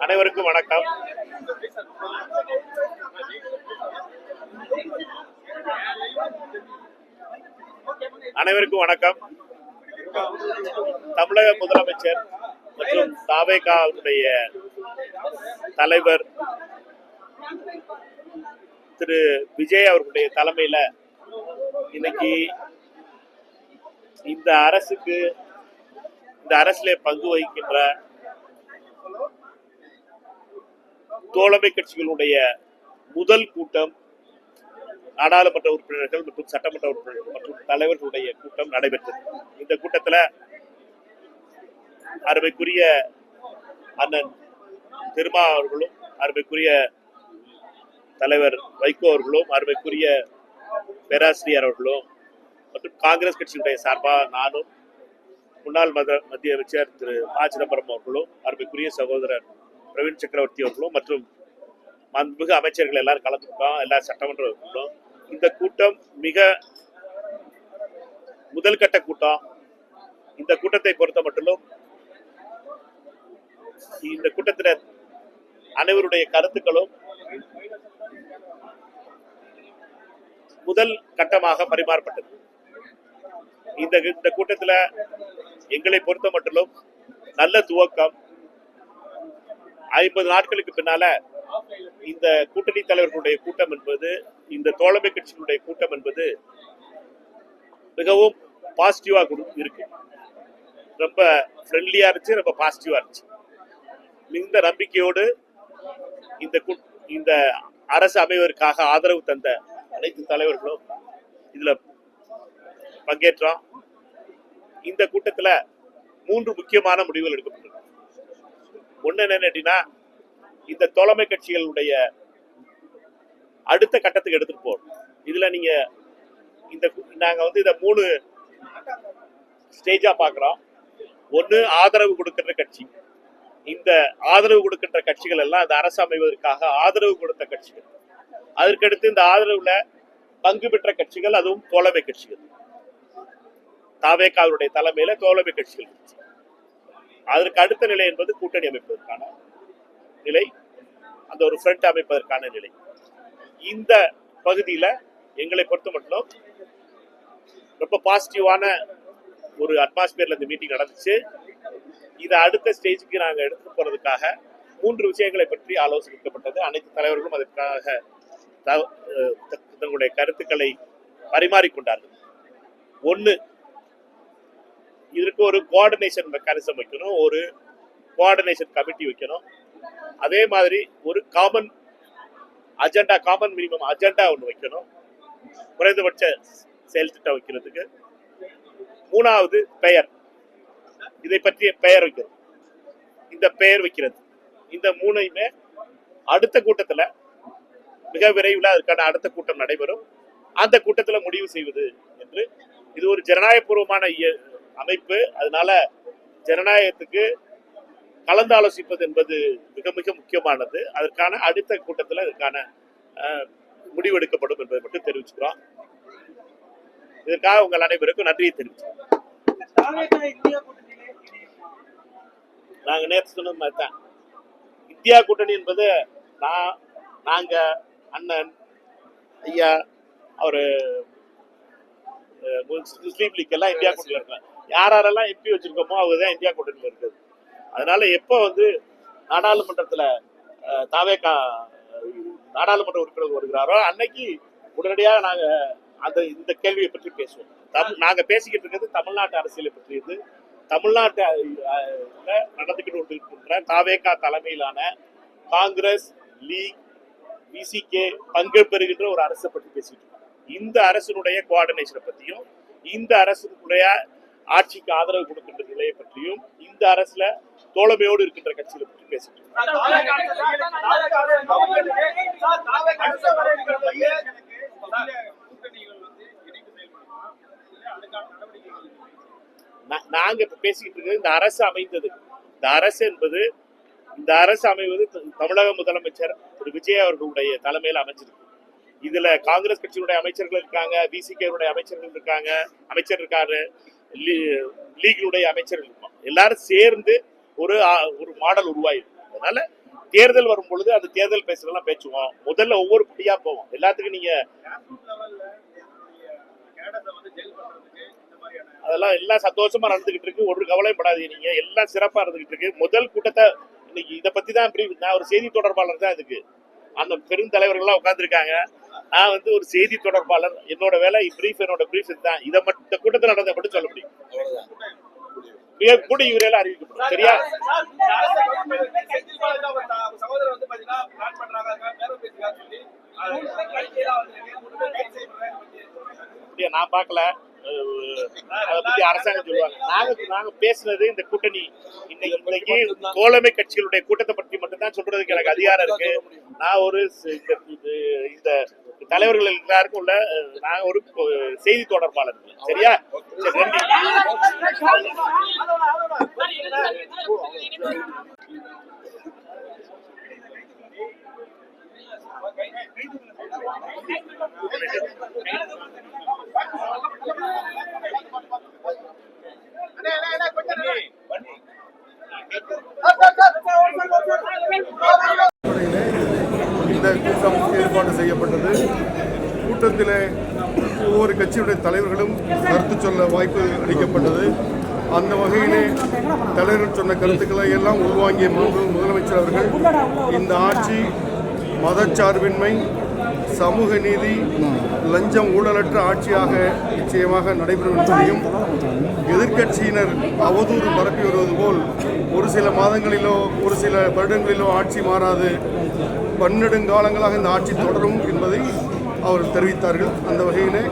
அனைவருக்கும் வணக்கம். தமிழக முதலமைச்சர் மற்றும் தாவேகாவுடைய தலைவர் திரு விஜய் அவர்களுடைய தலைமையில இன்னைக்கு இந்த அரசிலே பங்கு வகிக்கின்ற தோழமை கட்சிகளுடைய முதல் கூட்டம், நாடாளுமன்ற உறுப்பினர்கள் மற்றும் சட்டமன்ற உறுப்பினர்கள் மற்றும் தலைவர்களுடைய கூட்டம் நடைபெற்றது. இந்த கூட்டத்தில் அருமைக்குரிய அண்ணன் திருமா அவர்களும், அருமைக்குரிய தலைவர் வைகோ அவர்களும், அருமைக்குரிய பேராசிரியர் அவர்களும் மற்றும் காங்கிரஸ் கட்சியினுடைய சார்பாக நானும், முன்னாள் மத்திய அமைச்சர் திரு ப சிதம்பரம் அவர்களும், அருமைக்குரிய சகோதரர் பிரவீன் சக்கரவர்த்தி அவர்களும் மற்றும் மாண்புமிகு அமைச்சர்கள் எல்லாரும் கலந்துக்கிட்டோம். எல்லா சட்டமன்ற உறுப்பினர்களும். இந்த கூட்டம் மிக முதல் கட்ட கூட்டம். இந்த கூட்டத்தை பொறுத்த மட்டும் இந்த கூட்டத்தினர் அனைவருடைய கருத்துக்களும் முதல் கட்டமாக பரிமாறப்பட்டது. இந்த கூட்டத்தில் எங்களை பொறுத்த மட்டும் நல்ல துவக்கம். 50 நாட்களுக்கு பின்னால இந்த கூட்டணி தலைவர்களுடைய கூட்டம் என்பது, இந்த தோழமை கட்சிகளுடைய கூட்டம் என்பது மிகவும் பாசிட்டிவா இருக்கு. ரொம்ப ஃப்ரெண்ட்லியா இருந்துச்சு, ரொம்ப பாசிட்டிவா இருந்துச்சு. இந்த நம்பிக்கையோடு இந்த அரசு அமைவதற்காக ஆதரவு தந்த அனைத்து தலைவர்களும் இதுல பங்கேற்றோம். இந்த கூட்டத்துல 3 முக்கியமான முடிவுகள் எடுக்கப்பட்டது. ஒண்ணு என்னன்னா, இந்த தோழமை கட்சிகளுடைய அடுத்த கட்டத்துக்கு எடுத்துட்டு போறோம். இதுல நீங்க நாங்க இத 3 ஸ்டேஜா பாக்குறோம். ஒண்ணு ஆதரவு கொடுக்கின்ற கட்சி. இந்த ஆதரவு கொடுக்கின்ற கட்சிகள் எல்லாம் இந்த அரசு அமைவதற்காக ஆதரவு கொடுத்த கட்சிகள். அதற்கடுத்து இந்த ஆதரவுல பங்கு பெற்ற கட்சிகள், அதுவும் தோழமை கட்சிகள். தாவேகாவுடைய தலைமையில தோழமை கட்சிகள். அதற்கு அடுத்த நிலை என்பது கூட்டணி அமைப்பதற்கான நிலை, அந்த ஒரு ஃப்ரண்ட் அமைப்பதற்கான நிலை. இந்த பகுதியில எங்களை பொறுத்த மட்டும் ரொம்ப பாசிட்டிவான ஒரு அட்மாஸ்பியர்ல இந்த மீட்டிங் நடந்துச்சு. இதை அடுத்த ஸ்டேஜுக்கு நாங்கள் எடுத்து போறதுக்காக 3 விஷயங்களை பற்றி ஆலோசிக்கப்பட்டது. அனைத்து தலைவர்களும் அதற்காக தங்களுடைய கருத்துக்களை பரிமாறிக்கொண்டார்கள். ஒன்று, இதற்கு ஒரு கோஆர்டினேஷன் மெக்கானிசம் வைக்கணும், ஒரு கோஆர்டினேஷன் கமிட்டி வைக்கணும். அதே மாதிரி ஒரு காமன் மினிமம் அஜெண்டா ஒன்று வைக்கணும், குறைந்தபட்ச செயல் திட்டம் வைக்கிறதுக்கு. 3வது பெயர், இதை பற்றிய பெயர் வைக்கிறது. இந்த பெயர் வைக்கிறது, இந்த 3ஐயுமே அடுத்த கூட்டத்தில் மிக விரைவில் அதற்கான அடுத்த கூட்டம் நடைபெறும். அந்த கூட்டத்தில் முடிவு செய்வது என்று. இது ஒரு ஜனநாயகபூர்வமான அமைப்பு. அதனால ஜனநாயகத்துக்கு கலந்து ஆலோசிப்பது என்பது மிக மிக முக்கியமானது. அதற்கான அடுத்த கூட்டத்தில் அதற்கான முடிவெடுக்கப்படும் என்பதை மட்டும் தெரிவிச்சுக்கிறோம். இதற்காக உங்கள் அனைவருக்கும் நன்றியை தெரிவிச்சுக்கிறோம். நாங்க நேற்று சொன்னது மாதிரி தான், இந்தியா கூட்டணி என்பது நாங்க அண்ணன் ஐயா அவரு முஸ்லீம் லீக் எல்லாம் இந்தியா கூட்டணியில் இருக்காங்க. யாரெல்லாம் எம்பி வச்சிருக்கோமோ அவங்கதான் இந்தியா கூட்டணியில் இருக்குது. அதனால எப்போ நாடாளுமன்றத்துல தாவேகா நாடாளுமன்ற உறுப்பினர் வருகிறாரோ அன்னைக்கு உடனடியாக நாங்க இந்த கேள்வியை பற்றி பேசுவோம். நாங்க பேசிக்கிட்டு இருக்கிறது தமிழ்நாட்டு அரசியலை பற்றியது. தமிழ்நாட்டு நடந்துகிட்டு கொண்டிருக்கின்ற தாவேகா தலைமையிலான காங்கிரஸ், லீக், விசிகே பங்கு பெறுகின்ற ஒரு அரசை பற்றி பேசிட்டு இருக்கோம். இந்த அரசினுடைய கோஆர்டினேஷனை பற்றியும், இந்த அரசுடைய ஆட்சிக்கு ஆதரவு கொடுக்கின்ற நிலையை பற்றியும், இந்த அரசுல தோழமையோடு இருக்கின்ற கட்சிகளை பற்றி பேசிட்டு இருக்கோம். நாங்க இப்ப பேசிக்கிட்டு இருக்கிறது இந்த அரசு அமைந்தது. இந்த அரசு அமைவது தமிழக முதலமைச்சர் திரு விஜய் அவர்களுடைய தலைமையில் அமைஞ்சிருக்கு. இதுல காங்கிரஸ் கட்சியினுடைய அமைச்சர்கள் இருக்காங்க, விசிகேனுடைய அமைச்சர்கள் இருக்காங்க, அமைச்சர் இருக்காரு, லீகினுடைய அமைச்சர்கள் இருக்காங்க. எல்லாரும் சேர்ந்து ஒரு மாடல் உருவாயிருக்கு. அதனால தேர்தல் வரும் பொழுது அந்த தேர்தல் பேசுறதெல்லாம் பேசுவோம். முதல்ல ஒவ்வொரு படியா போவோம். எல்லாத்துக்கும் நீங்க அதெல்லாம் எல்லாம் சந்தோஷமா நடந்துகிட்டு இருக்கு. ஒரு கவலையும் படாதீங்க. நீங்க எல்லாம் சிறப்பா இருந்துகிட்டு இருக்கு. முதல் கூட்டத்தை இன்னைக்கு இதை பத்தி தான் நான் ஒரு செய்தி தொடர்பாளர் தான். இதுக்கு அந்த பெருந்தலைவர்கள்லாம் உட்கார்ந்துருக்காங்க. நான் ஒரு செய்தி தொடர்பாளர். என்னோட வேலை என்னோட பிரீஃப் தான். இதை மட்டும் கூட்டத்தில் நடந்த மட்டும் சொல்ல முடியும். கூடி விரைவில் அறிவிக்கப்படும். சரியா? நான் பார்க்கல. அதை பத்தி அரசாங்கம் சொல்லுவாங்க. நாங்க பேசுனது இந்த கூட்டணி இன்னைக்கு தோழமை கட்சிகளுடைய கூட்டத்தை பற்றி மட்டும்தான் சொல்றதுக்கு எனக்கு அதிகாரம் இருக்கு. நான் இந்த தலைவர்கள் எல்லாருக்கும் உள்ள நாங்க ஒரு செய்தி தொடர்பாளர். சரியா? நன்றி. இந்த கூட்டம் ஏற்பாடு செய்யப்பட்டது. கூட்டத்தில் ஒவ்வொரு கட்சியுடைய தலைவர்களும் கருத்து சொல்ல வாய்ப்பு அளிக்கப்பட்டது. அந்த வகையிலே தலைவர்கள் சொன்ன கருத்துக்களை எல்லாம் உள்வாங்கிய முதலமைச்சர் அவர்கள் இந்த ஆட்சி மதச்சார்பின்மை, சமூக நீதி, லஞ்சம், ஊழலற்ற ஆட்சியாக நிச்சயமாக நடைபெறும் என்பதையும், எதிர்க்கட்சியினர் அவதூறு பரப்பி வருவது போல் ஒரு சில மாதங்களிலோ ஒரு சில வருடங்களிலோ ஆட்சி மாறாது, பன்னெடுங்காலங்களாக இந்த ஆட்சி தொடரும் என்பதை அவர் தெரிவித்தார்கள். அந்த வகையிலே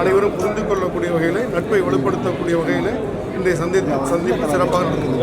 அனைவரும் புரிந்து கொள்ளக்கூடிய வகையிலே, நட்பை வலுப்படுத்தக்கூடிய வகையிலே இன்றைய சந்திப்பு சிறப்பாக நடந்தது.